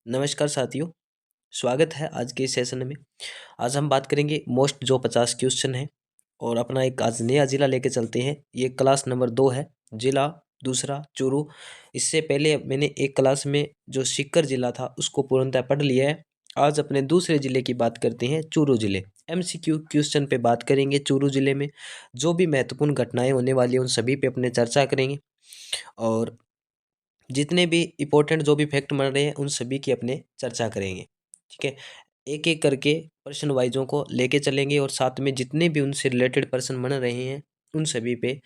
नमस्कार साथियों, स्वागत है आज के इस सेशन में। आज हम बात करेंगे मोस्ट जो 50 क्वेश्चन है और अपना एक आज नया ज़िला लेके चलते हैं। ये क्लास नंबर 2 है, ज़िला दूसरा चूरू। इससे पहले मैंने एक क्लास में जो सीकर ज़िला था उसको पूर्णतः पढ़ लिया है। आज अपने दूसरे ज़िले की बात करते हैं, चूरू ज़िले। MCQ क्वेश्चन पे बात करेंगे। चूरू ज़िले में जो भी महत्वपूर्ण घटनाएं होने वाली हैं उन सभी पे अपने चर्चा करेंगे और जितने भी इम्पोर्टेंट जो भी फैक्ट मिल रहे हैं उन सभी की अपने चर्चा करेंगे। ठीक है, एक एक करके पर्सन वाइजों को लेके चलेंगे और साथ में जितने भी उनसे रिलेटेड पर्सन बन रहे हैं उन सभी पे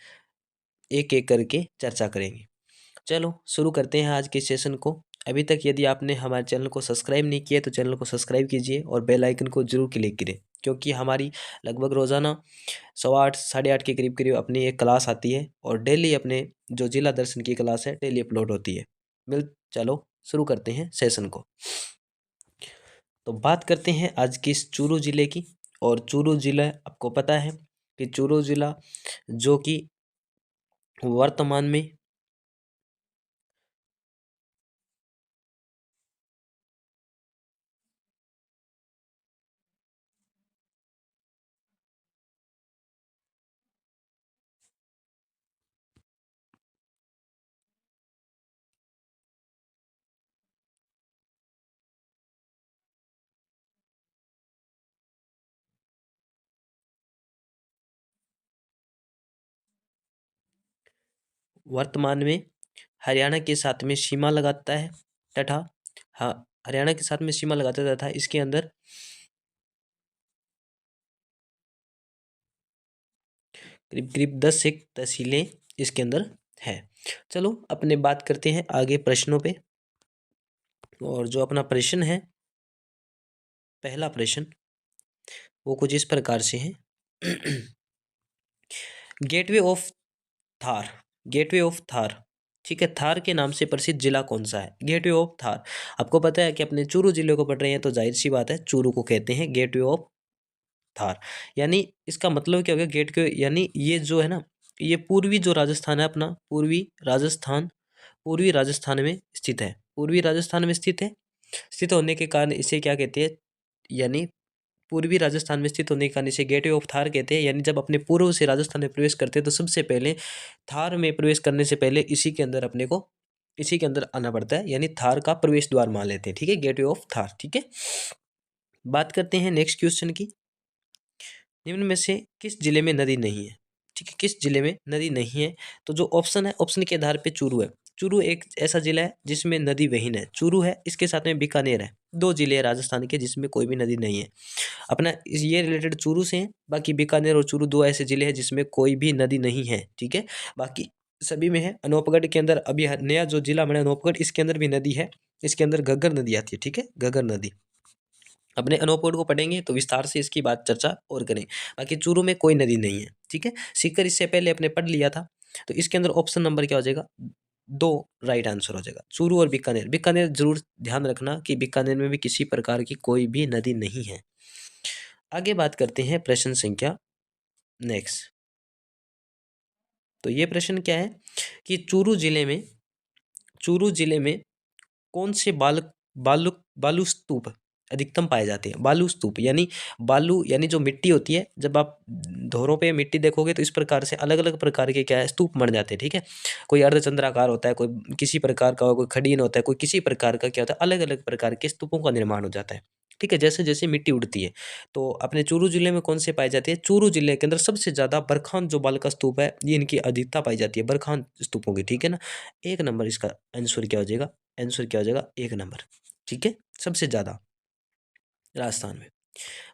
एक एक करके चर्चा करेंगे। चलो शुरू करते हैं आज के सेशन को। अभी तक यदि आपने हमारे चैनल को सब्सक्राइब नहीं किया तो चैनल को सब्सक्राइब कीजिए और बेल आइकन को जरूर क्लिक करें, क्योंकि हमारी लगभग रोज़ाना 8:15 8:30 के करीब करीब अपनी एक क्लास आती है और डेली अपने जो जिला दर्शन की क्लास है डेली अपलोड होती है। चलो शुरू करते हैं सेशन को। तो बात करते हैं आज की इस चूरू ज़िले की। और चूरू ज़िला आपको पता है कि चूरू ज़िला जो कि वर्तमान में वर्तमान में हरियाणा के साथ में सीमा लगाता है तथा हाँ, हरियाणा के साथ में सीमा लगाता है तथा इसके अंदर करीब करीब 10 एक तहसीलें इसके अंदर है। चलो अपने बात करते हैं आगे प्रश्नों पे। और जो अपना प्रश्न है, पहला प्रश्न वो कुछ इस प्रकार से है। Gateway of Thar, gateway of Thar, ठीक है, थार के नाम से प्रसिद्ध जिला कौन सा है? Gateway of Thar. आपको पता है कि अपने चूरू जिले को पढ़ रहे हैं तो जाहिर सी बात है चूरू को कहते हैं गेटवे ऑफ थार। यानी इसका मतलब क्या हो गया? गेट के यानी ये जो है ना, ये पूर्वी जो राजस्थान है अपना, पूर्वी राजस्थान में स्थित है। पूर्वी राजस्थान में स्थित है। स्थित होने के कारण इसे क्या कहते हैं? यानी पूर्वी राजस्थान में स्थित होने के कारण इसे गेटवे ऑफ थार कहते हैं। यानी जब अपने पूर्व से राजस्थान में प्रवेश करते हैं तो सबसे पहले थार में प्रवेश करने से पहले इसी के अंदर आना पड़ता है, यानी थार का प्रवेश द्वार मान लेते हैं। ठीक है, गेटवे ऑफ थार। ठीक है, बात करते हैं नेक्स्ट क्वेश्चन की। निम्न में से किस जिले में नदी नहीं है? ठीक है, किस जिले में नदी नहीं है? तो जो ऑप्शन है, ऑप्शन के आधार पे चूरू है। चूरू एक ऐसा जिला है जिसमें नदी विहीन है। चूरू है, इसके साथ में बीकानेर है। दो जिले हैं राजस्थान के जिसमें कोई भी नदी नहीं है। अपना ये रिलेटेड चूरू से है। बाकी बीकानेर और चूरू दो ऐसे जिले हैं जिसमें कोई भी नदी नहीं है। ठीक है, बाकी सभी में है। अनूपगढ़ के अंदर अभी नया जो जिला बना है अनूपगढ़, इसके अंदर भी नदी है। इसके अंदर घग्गर नदी आती है। ठीक है, घग्गर नदी। अपने अनूपगढ़ को पढ़ेंगे तो विस्तार से इसकी बात चर्चा और करें। बाकी चूरू में कोई नदी नहीं है। ठीक है, सीकर इससे पहले अपने पढ़ लिया था। तो इसके अंदर ऑप्शन नंबर क्या हो जाएगा? 2 राइट आंसर हो जाएगा। चूरू और बीकानेर। बीकानेर जरूर ध्यान रखना कि बीकानेर में भी किसी प्रकार की कोई भी नदी नहीं है। आगे बात करते हैं प्रश्न संख्या नेक्स्ट। तो ये प्रश्न क्या है कि चूरू जिले में कौन से बालू बालू स्तूप अधिकतम पाए जाते हैं? बालू स्तूप यानी जो मिट्टी होती है, जब आप धोरों पे मिट्टी देखोगे तो इस प्रकार से अलग अलग प्रकार के क्या है स्तूप बन जाते हैं। ठीक है, कोई अर्धचंद्राकार होता है, कोई किसी प्रकार का, कोई खड़ीन होता है, कोई किसी प्रकार का क्या होता है, अलग अलग प्रकार के स्तूपों का निर्माण हो जाता है। ठीक है, जैसे जैसे मिट्टी उड़ती है। तो अपने चूरू जिले में कौन से पाई जाती है? चूरू जिले के अंदर सबसे ज्यादा बरखान जो बालका स्तूप है, ये इनकी अधिकता पाई जाती है, बरखान स्तूपों की। ठीक है ना, एक नंबर इसका आंसर क्या हो जाएगा? आंसर क्या हो जाएगा? एक नंबर। ठीक है, सबसे ज्यादा राजस्थान में।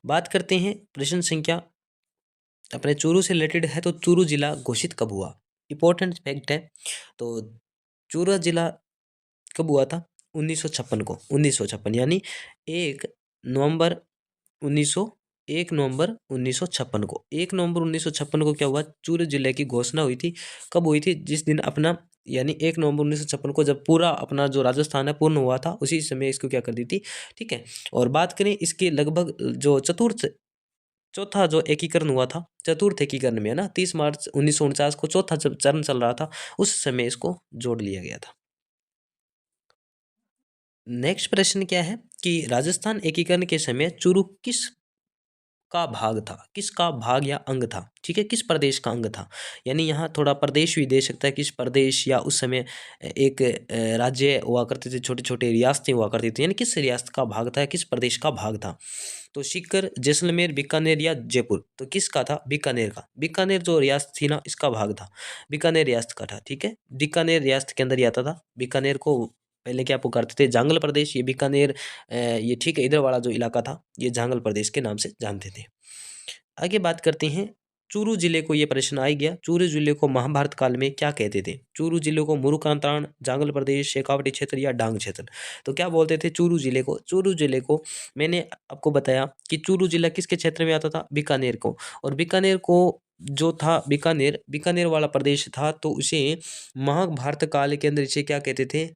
बात करते हैं प्रश्न संख्या, अपने चूरू से रिलेटेड है। तो चूरू जिला घोषित कब हुआ? इंपॉर्टेंट फैक्ट है। तो चूरू जिला कब हुआ था? 1956 को। 1956 यानी 1 नवंबर 1900 1 नवंबर 1956 को। 1 नवंबर 1956 को क्या हुआ? चूरू जिले की घोषणा हुई थी। कब हुई थी? जिस दिन अपना यानी 1 नवंबर 1956 को जब पूरा अपना जो राजस्थान है पूर्ण हुआ था, उसी समय इसको क्या कर दी थी। ठीक है, और बात करें इसके लगभग जो चौथा जो एकीकरण हुआ था, चतुर्थ एकीकरण में है ना, 30 मार्च 1949 को चौथा जब चरण चल रहा था, उस समय इसको जोड़ लिया गया था। नेक्स्ट प्रश्न क्या है कि राजस्थान एकीकरण के समय चूरू किस का भाग था, किसका भाग या अंग था, ठीक है, किस प्रदेश का अंग था। यानी यहाँ थोड़ा प्रदेश भी दे सकता है, किस प्रदेश, या उस समय एक राज्य हुआ करते थे, छोटे छोटे रियासतें हुआ करती थी, यानी किस रियासत का भाग था, किस प्रदेश का भाग था। तो सीकर, जैसलमेर, बीकानेर या जयपुर, तो किसका था, बीकानेर का। बीकानेर जो रियासत थी ना, इसका भाग था, बीकानेर रियासत का था, ठीक है, बीकानेर रियासत के अंदर ही आता था। बीकानेर को पहले क्या पुकारते थे, जांगल प्रदेश, ये बीकानेर ये ठीक है, इधर वाला जो इलाका था ये जांगल प्रदेश के नाम से जानते थे। आगे बात करते हैं, चूरू जिले को, ये प्रश्न आ ही गया, चूरू जिले को महाभारत काल में क्या कहते थे। चूरू जिले को मुरुकांतान, जांगल प्रदेश, शेखावटी क्षेत्र या डांग क्षेत्र। तो क्या बोलते थे चूरू जिले को, चूरू जिले को मैंने आपको बताया कि चूरू जिला किसके क्षेत्र में आता था, बीकानेर को। और बीकानेर को जो था, बीकानेर, बीकानेर वाला प्रदेश था, तो उसे महाभारत काल के अंदर इसे क्या कहते थे,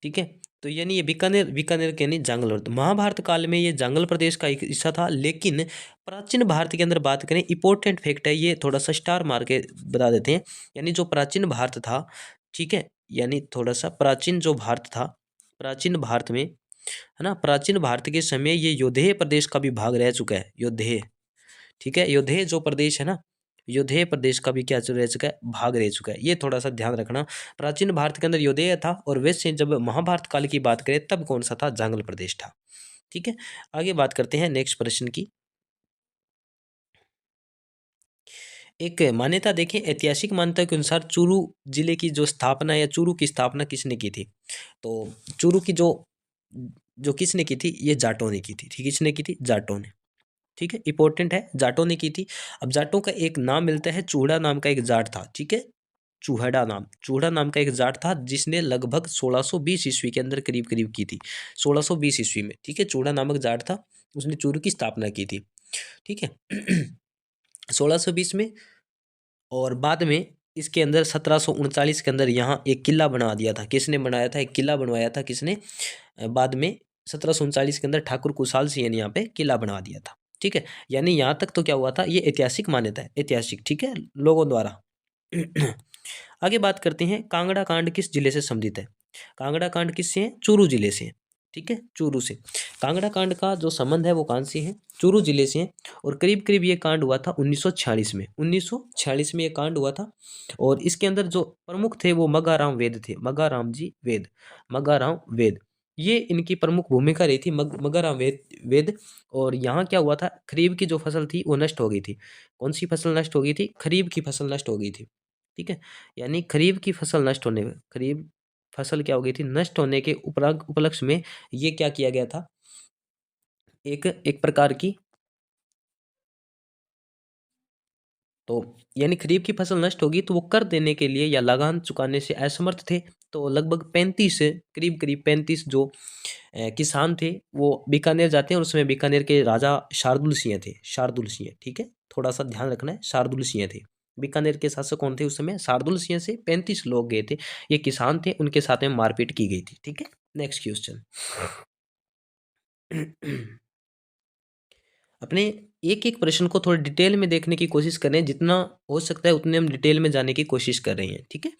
ठीक है। तो यानी ये बीकानेर, बीकानेर के यानी जांगल प्रदेश, महाभारत काल में ये जांगल प्रदेश का एक हिस्सा था। लेकिन प्राचीन भारत के अंदर बात करें, इंपॉर्टेंट फैक्ट है ये, थोड़ा सा स्टार मार के बता देते हैं। यानी जो प्राचीन भारत था, ठीक है, यानी थोड़ा सा प्राचीन जो भारत था, प्राचीन भारत में, है ना, प्राचीन भारत के समय ये योधेय प्रदेश का भी भाग रह चुका है, योधेय, ठीक है, योधेय जो प्रदेश है ना, योधेय प्रदेश का भी क्या रह चुका है, भाग रह चुका है। ये थोड़ा सा ध्यान रखना, प्राचीन भारत के अंदर योधेय था, और वैसे जब महाभारत काल की बात करें तब कौन सा था, जांगल प्रदेश था, ठीक है। आगे बात करते हैं नेक्स्ट प्रश्न की। एक मान्यता देखें, ऐतिहासिक मान्यता के अनुसार चूरू जिले की जो स्थापना, या चूरू की स्थापना किसने की थी। तो चूरू की जो जो किसने की थी, ये जाटों ने की थी, ठीक, किसने की थी, जाटों ने, ठीक है, इंपॉर्टेंट है, जाटों ने की थी। अब जाटों का एक नाम मिलता है, चूड़ा नाम का एक जाट था, ठीक है, चूहड़ा नाम, चूहड़ा नाम का एक जाट था, जिसने लगभग 1620 ईस्वी के अंदर करीब करीब की थी, 1620 ईस्वी में, ठीक है, चूड़ा नामक जाट था, उसने चूरू की स्थापना की थी, ठीक है। 1620 में, और बाद में इसके अंदर 1739 के अंदर यहाँ एक किला बना दिया था, किसने बनाया था, एक किला बनवाया था, किसने, बाद में 1739 के अंदर ठाकुर कुशाल सिंह ने यहाँ पे किला बना दिया था, ठीक है। यानी यहाँ तक तो क्या हुआ था, ये ऐतिहासिक मान्यता है, ऐतिहासिक, ठीक है, लोगों द्वारा। आगे बात करते हैं, कांगड़ा कांड किस जिले से संबंधित है। कांगड़ा कांड किससे है, चूरू जिले से है, ठीक है, चूरू से। कांगड़ा कांड का जो संबंध है वो कहाँ से है, चूरू जिले से है। और करीब करीब ये कांड हुआ था 1946 में, 1946 में ये कांड हुआ था। और इसके अंदर जो प्रमुख थे वो मगाराम वेद थे, मगाराम जी वेद, मगाराम वेद, ये इनकी प्रमुख भूमिका रही थी, मगाराम वेद। और यहाँ क्या हुआ था, खरीफ की जो फसल थी वो नष्ट हो गई थी। कौन सी फसल नष्ट हो गई थी, खरीफ की फसल नष्ट हो गई थी, ठीक है। यानी खरीफ की फसल नष्ट होने में, खरीफ फसल क्या हो गई थी, नष्ट होने के उपरांत उपलक्ष्य में ये क्या किया गया था, एक एक प्रकार की, तो यानी खरीफ की फसल नष्ट होगी तो वो कर देने के लिए या लगान चुकाने से असमर्थ थे। तो लगभग 35, करीब करीब 35 जो किसान थे वो बीकानेर जाते हैं, और उसमें बीकानेर के राजा शार्दुल सिंह थे, शार्दुल सिंह, ठीक है, थोड़ा सा ध्यान रखना है, शार्दुल सिंह थे। बीकानेर के शासक कौन थे उस समय, शार्दुल सिंह से 35 लोग गए थे, ये किसान थे, उनके साथ में मारपीट की गई थी, ठीक है। Next question. अपने एक एक प्रश्न को थोड़ा डिटेल में देखने की कोशिश करें, जितना हो सकता है उतने हम डिटेल में जाने की कोशिश कर रहे हैं, ठीक है।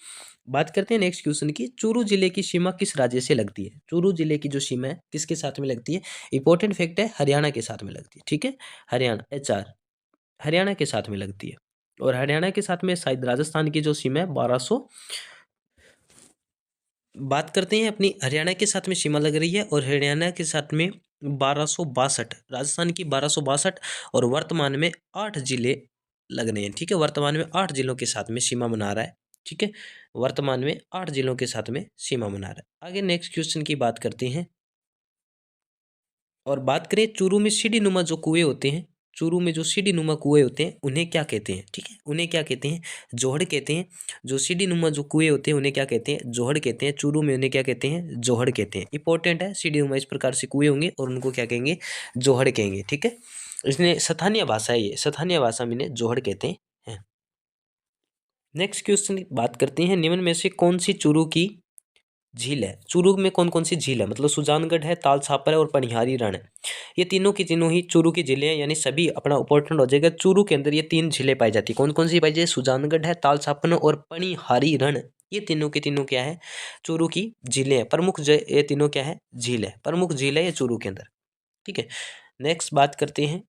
बात करते हैं नेक्स्ट क्वेश्चन की, चूरू जिले की सीमा किस राज्य से लगती है। चूरू जिले की जो सीमा है किसके साथ में लगती है, इंपॉर्टेंट फैक्ट है, हरियाणा के साथ में लगती है, ठीक है, हरियाणा, HR, हरियाणा के साथ में लगती है। और हरियाणा के साथ में शायद राजस्थान की जो सीमा है 1200, बात करते हैं अपनी, हरियाणा के साथ में सीमा लग रही है, और हरियाणा के साथ में 1262, राजस्थान की 1262, और वर्तमान में 8 जिले लग रहे हैं, ठीक है, वर्तमान में 8 जिलों के साथ में सीमा बना रहा है, ठीक है, वर्तमान में 8 जिलों के साथ में सीमा बना रहा है। आगे नेक्स्ट क्वेश्चन की बात करते हैं, और बात करें चूरू में सीढ़ी नुमा जो कुएं होते हैं, चूरू में जो सीढ़ी नुमा कुएं होते हैं उन्हें क्या कहते हैं, ठीक है, उन्हें क्या कहते हैं, जोहड़ कहते हैं। जो सीढ़ी नुमा जो कुएं होते हैं उन्हें क्या कहते हैं, जोहड़ कहते हैं। चूरू में उन्हें क्या कहते हैं, जोहड़ कहते हैं। इंपॉर्टेंट है, सीढ़ी नुमा इस प्रकार से कुएं होंगे और उनको क्या कहेंगे, जोहड़ कहेंगे, ठीक है। इसने स्थानीय भाषा है, ये स्थानीय भाषा में इन्हें जोहड़ कहते हैं। नेक्स्ट क्वेश्चन की बात करते हैं, निम्न में से कौन सी चूरू की झील है। चूरू में कौन कौन सी झील है, मतलब सुजानगढ़ है, ताल छापर है, और पनिहारी रण है। ये तीनों की तीनों ही चूरू की झीलें हैं, यानी सभी अपना इंपॉर्टेंट हो जाएगा। चूरू के अंदर ये 3 झीलें पाई जाती है, कौन कौन सी पाई जाती है, सुजानगढ़ है, ताल छापर और पनिहारी रण, ये तीनों के तीनों क्या है, चूरू की झीलें हैं। प्रमुख ये तीनों क्या है, झील है, प्रमुख झील है ये चूरू के अंदर। ठीक है, नेक्स्ट बात करते हैं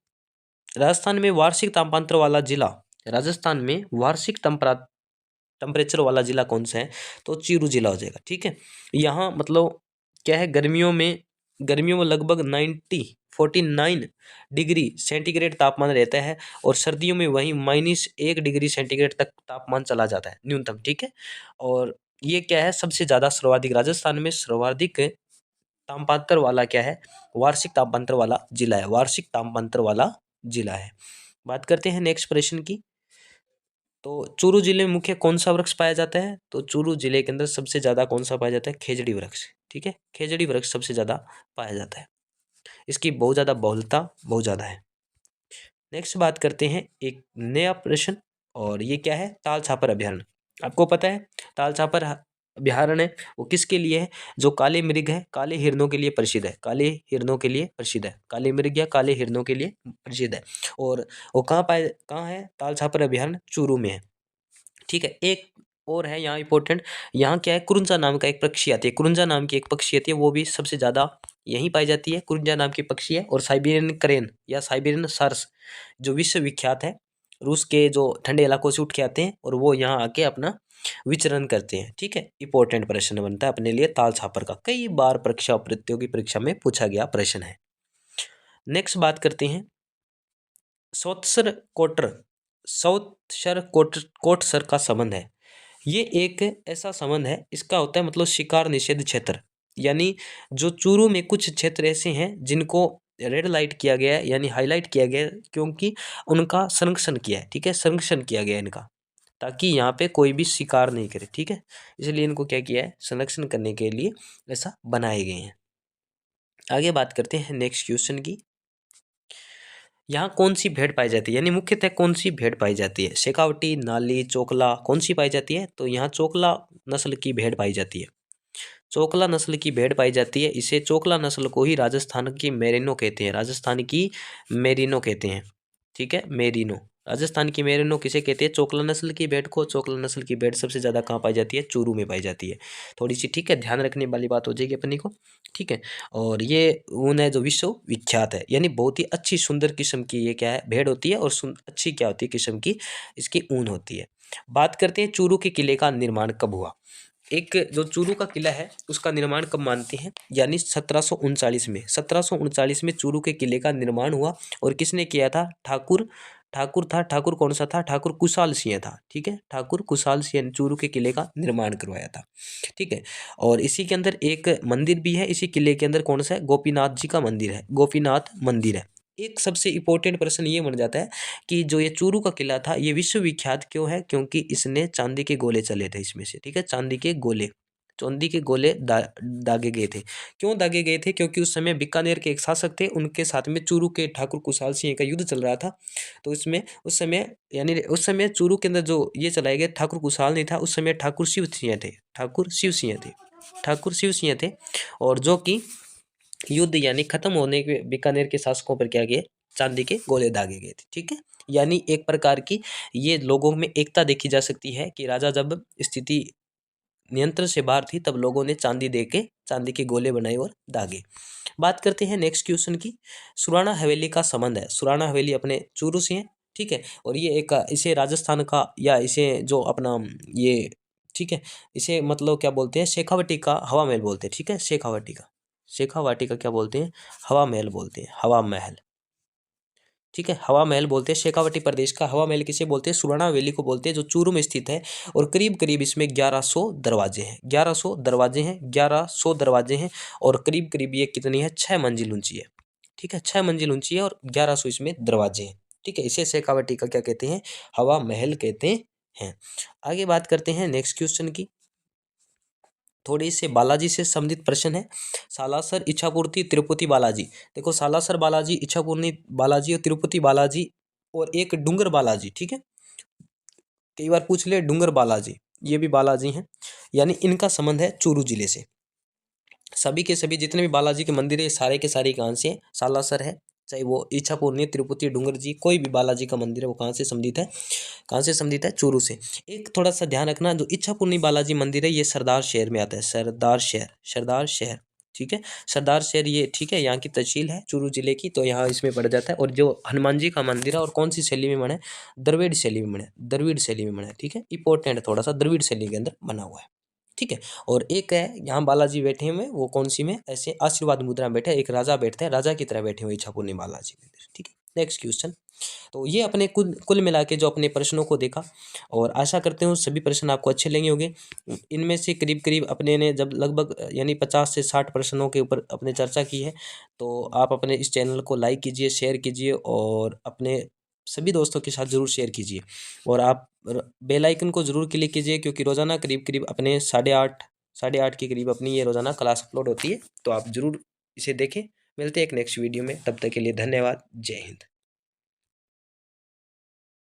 राजस्थान में वार्षिक तापांतर वाला जिला। राजस्थान में वार्षिक टेम्परेचर वाला जिला कौन सा है, तो चूरू जिला हो जाएगा। ठीक है, यहाँ मतलब क्या है, गर्मियों में लगभग 49 डिग्री सेंटीग्रेड तापमान रहता है और सर्दियों में वही -1 डिग्री सेंटीग्रेड तक तापमान चला जाता है न्यूनतम। ठीक है, और ये क्या है, सबसे ज़्यादा सर्वाधिक राजस्थान में सर्वाधिक तापांतर वाला क्या है, वार्षिक तापांतर वाला जिला है, वार्षिक तापांतर वाला जिला है। बात करते हैं नेक्स्ट प्रश्न की। तो चूरू जिले में मुख्य कौन सा वृक्ष पाया जाता है, तो चूरू जिले के अंदर सबसे ज्यादा कौन सा पाया जाता है, खेजड़ी वृक्ष। ठीक है, खेजड़ी वृक्ष सबसे ज्यादा पाया जाता है, इसकी बहुत ज्यादा बहुलता बहुत ज्यादा है। नेक्स्ट बात करते हैं एक नया प्रश्न, और ये क्या है, ताल छापर अभ्यारण्य। आपको पता है ताल छापर अभ्यारण्य है वो किसके लिए है, जो काले मृग है, काले हिरणों के लिए प्रसिद्ध है, काले हिरणों के लिए प्रसिद्ध है, काले मृग या काले हिरणों के लिए प्रसिद्ध है। और वो कहाँ है, ताल छापर अभ्यारण्य चूरू में है। ठीक है, एक और है यहाँ इंपॉर्टेंट, यहाँ क्या है, कुरुंजा नाम का एक पक्षी आती है, कुरुंजा नाम की एक पक्षी आती है, वो भी सबसे ज्यादा यहीं पाई जाती है, कुरुंजा नाम की पक्षी है। और साइबेरियन क्रेन या साइबेरियन सर्स जो विश्व विख्यात है, रूस के जो ठंडे इलाकों से उठ के आते हैं और वो यहाँ आके अपना विचरण करते हैं। ठीक है, इंपॉर्टेंट प्रश्न बनता है अपने लिए ताल छापर का, कई बार परीक्षा प्रतियोगी परीक्षा में पूछा गया प्रश्न है। नेक्स्ट बात करते हैं सौत्सर कोटर, सौत्सर कोटसर का संबंध है। ये एक ऐसा संबंध है, इसका होता है मतलब शिकार निषेध क्षेत्र, यानी जो चूरू में कुछ क्षेत्र ऐसे हैं जिनको रेड लाइट किया गया है, यानी हाईलाइट किया गया है, क्योंकि उनका संरक्षण किया है। ठीक है, संरक्षण किया गया है इनका, ताकि यहाँ पे कोई भी शिकार नहीं करे। ठीक है, इसलिए इनको क्या किया है, संरक्षण करने के लिए ऐसा बनाए गए हैं। आगे बात करते हैं नेक्स्ट क्वेश्चन की। यहाँ कौन सी भेड़ पाई जाती है, यानी मुख्यतः कौन सी भेड़ पाई जाती है, शेखावटी, नाली, चोकला, कौन सी पाई जाती है, तो यहाँ चोकला नस्ल की भेड़ पाई जाती है, चोकला नस्ल की भेड़ पाई जाती है। इसे चोकला नस्ल को ही राजस्थान की मेरिनो कहते हैं, राजस्थान की मेरिनो कहते हैं। ठीक है, मेरिनो, राजस्थान की मेरिनो किसे कहते हैं, चोकला नस्ल की भेड़ को। चोकला नस्ल की भेड़ सबसे ज़्यादा कहाँ पाई जाती है, चूरू में पाई जाती है। थोड़ी सी ठीक है, ध्यान रखने वाली बात हो जाएगी अपनी को। ठीक है, और ये ऊन है जो विश्व विख्यात है, यानी बहुत ही अच्छी सुंदर किस्म की ये क्या है, भेड़ होती है, और अच्छी क्या होती है किस्म की इसकी ऊन होती है। बात करते हैं चूरू के किले का निर्माण कब हुआ। एक जो चूरू का किला है उसका निर्माण कब मानते हैं, यानी 1739 में, 1739 में चूरू के किले का निर्माण हुआ। और किसने किया था, ठाकुर कौन सा था, ठाकुर कुशाल सिंह था। ठीक है, ठाकुर कुशाल सिंह ने चूरू के किले का निर्माण करवाया था। ठीक है, और इसी के अंदर एक मंदिर भी है, इसी किले के अंदर कौन सा है, गोपीनाथ जी का मंदिर है, गोपीनाथ मंदिर है। एक सबसे इंपॉर्टेंट प्रश्न ये बन जाता है कि जो ये चूरू का किला था ये विश्व विख्यात क्यों है, क्योंकि इसने चांदी के गोले चले थे इसमें से। ठीक है, चांदी के गोले, चांदी के गोले दागे गए थे। क्यों दागे गए थे, क्योंकि उस समय बीकानेर के एक शासक थे, उनके साथ में चूरू के ठाकुर कुशाल सिंह का युद्ध चल रहा था। तो इसमें उस समय यानी उस समय चूरू के अंदर जो ये चलाए गए, ठाकुर कुशाल नहीं था, उस समय ठाकुर शिव सिंह थे, ठाकुर शिव सिंह थे, ठाकुर शिव सिंह थे। और जो कि युद्ध यानी खत्म होने के बीकानेर के शासकों पर क्या गए, चांदी के गोले दागे गए थे। ठीक है, यानी एक प्रकार की ये लोगों में एकता देखी जा सकती है कि राजा जब स्थिति नियंत्रण से बाहर थी तब लोगों ने चांदी दे के चांदी के गोले बनाए और दागे। बात करते हैं नेक्स्ट क्वेश्चन की। सुराणा हवेली का संबंध है, सुराणा हवेली अपने चूरू से है। ठीक है, और ये एक इसे राजस्थान का या इसे जो अपना ये, ठीक है, इसे मतलब क्या बोलते हैं, शेखावटी का हवा महल बोलते हैं। ठीक है, शेखावाटी का क्या बोलते हैं, हवा महल बोलते हैं, हवा महल। ठीक है, हवा महल बोलते हैं शेखावटी प्रदेश का हवा महल किसे बोलते हैं, सुराणा हवेली को बोलते हैं, जो चूरू में स्थित है। और करीब करीब इसमें 1100 दरवाजे हैं, 1100 दरवाजे हैं, 1100 दरवाजे हैं। और करीब करीब ये कितनी है, 6 मंजिल ऊंची है। ठीक है, 6 मंजिल ऊंची है और 1100 इसमें दरवाजे हैं। ठीक है, इसे शेखावटी का क्या कहते हैं, हवा महल कहते हैं। आगे बात करते हैं नेक्स्ट क्वेश्चन की। थोड़ी से बालाजी से संबंधित प्रश्न है। सालासर, इच्छापूर्ति, तिरुपति बालाजी। देखो सालासर बालाजी, इच्छापूर्ति बालाजी और तिरुपति बालाजी, और एक डूंगर बालाजी। ठीक है, कई बार पूछ ले डूंगर बालाजी, ये भी बालाजी हैं, यानी इनका संबंध है चूरू जिले से। सभी के सभी जितने भी बालाजी के मंदिर है सारे के सारे कहाँ से, सालासर है, चाहे वो इच्छापुरनी, तिरुपति, डूंगरजी, कोई भी बालाजी का मंदिर है, वो कहाँ से संबंधित है, कहाँ से संबंधित है, चूरू से। एक थोड़ा सा ध्यान रखना, जो इच्छापुरनी बालाजी मंदिर है ये सरदार शहर में आता है, सरदार शहर, सरदार शहर, ठीक है, सरदार शहर ये, ठीक है, यहाँ की तहसील है चूरू जिले की, तो यहाँ इसमें पड़ जाता है। और जो हनुमान जी का मंदिर है और कौन सी शैली में बना है, द्रविड़ शैली में बना है, द्रविड़ शैली में बना है, ठीक है, इंपॉर्टेंट है थोड़ा सा, द्रविड़ शैली के अंदर बना हुआ है, ठीक है। और एक है यहाँ बालाजी बैठे हुए, वो कौन सी में, ऐसे आशीर्वाद मुद्रा में बैठे, एक राजा बैठते हैं, राजा की तरह बैठे हुए इच्छापुरनी बालाजी मंदिर, ठीक है। Next question. तो ये अपने कुल कुल मिला के जो अपने प्रश्नों को देखा, और आशा करते हूँ सभी प्रश्न आपको अच्छे लगे होंगे। इनमें से करीब करीब अपने ने जब लगभग यानी 50 से 60 प्रश्नों के ऊपर अपने चर्चा की है, तो आप अपने इस चैनल को लाइक कीजिए, शेयर कीजिए, और अपने सभी दोस्तों के साथ ज़रूर शेयर कीजिए। और आप बेल आइकन को ज़रूर क्लिक कीजिए, क्योंकि रोज़ाना करीब करीब अपने 8:30 के करीब अपनी ये रोज़ाना क्लास अपलोड होती है, तो आप ज़रूर इसे देखें। मिलते हैं एक नेक्स्ट वीडियो में, तब तक के लिए धन्यवाद। जय हिंद।